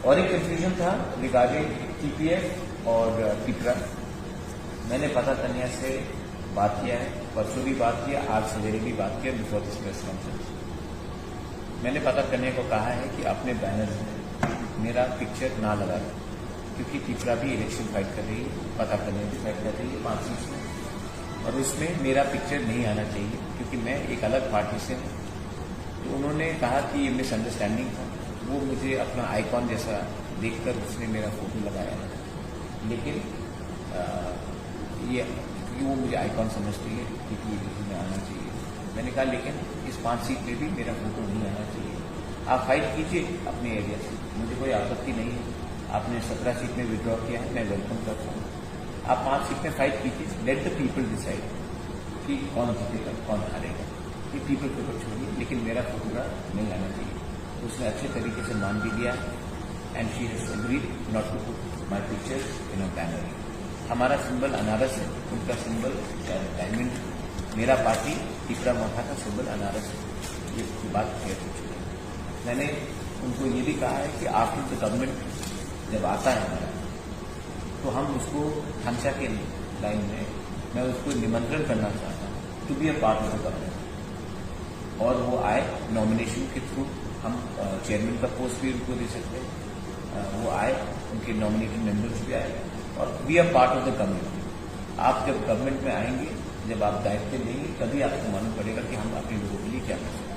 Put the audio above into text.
और एक कंफ्यूजन था रिगार्डिंग टीपीएफ और टिपरा। मैंने पता तनिया से बात किया है, परसों भी बात किया, आज सवेरे भी बात किया बिफोर दिस प्रेस कॉन्फ्रेंस। मैंने पता करने को कहा है कि अपने बैनर में मेरा पिक्चर ना लगा, क्योंकि टिपरा भी इलेक्शन फाइट कर रही है, पता करने भी फाइट कर रही है 5 सीट में, और उसमें मेरा पिक्चर नहीं आना चाहिए क्योंकि मैं एक अलग पार्टी से हूँ। तो उन्होंने कहा कि ये मिसअंडरस्टैंडिंग था, वो मुझे अपना आइकॉन जैसा देखकर उसने मेरा फोटो लगाया है, लेकिन ये क्योंकि वो मुझे आइकॉन समझती है क्योंकि में आना चाहिए। मैंने कहा लेकिन इस 5 सीट में भी मेरा फोटो नहीं आना चाहिए। आप फाइट कीजिए अपने एरिया से, मुझे कोई आपत्ति नहीं है। आपने 17 सीट में विड्रॉ किया है, मैं वेलकम करता हूँ। आप 5 सीट में फाइट कीजिए, लेट द पीपल डिसाइड कि कौन जीतेगा कौन हारेगा, ये पीपल के ऊपर छोड़िए, लेकिन मेरा फोटोग्राफ नहीं आना चाहिए। उसने अच्छे तरीके से मान भी लिया and she has agreed not to put my picture in a banner. हमारा सिंबल अनारस है, उनका सिंबल डायमंड, मेरा पार्टी टिपरा मोथा का सिंबल अनारस है। ये बात क्लियर हो चुकी है। मैंने उनको ये भी कहा है कि आफ्टर द गवर्नमेंट जब आता है हमारा, तो हम उसको हंसा के लाइन में मैं उसको निमंत्रण करना चाहता हूँ to be a part of the government, और वो आए नॉमिनेशन के थ्रू। हम चेयरमैन का पोस्ट भी उनको दे सकते हैं, वो आए, उनके नॉमिनेटेड मेंबर्स भी आए, और B a part of the government. आप जब गवर्नमेंट में आएंगे, जब आप दायित्व लेंगे, तभी आपको मालूम पड़ेगा कि हम अपने लोगों के लिए क्या कर सकते हैं।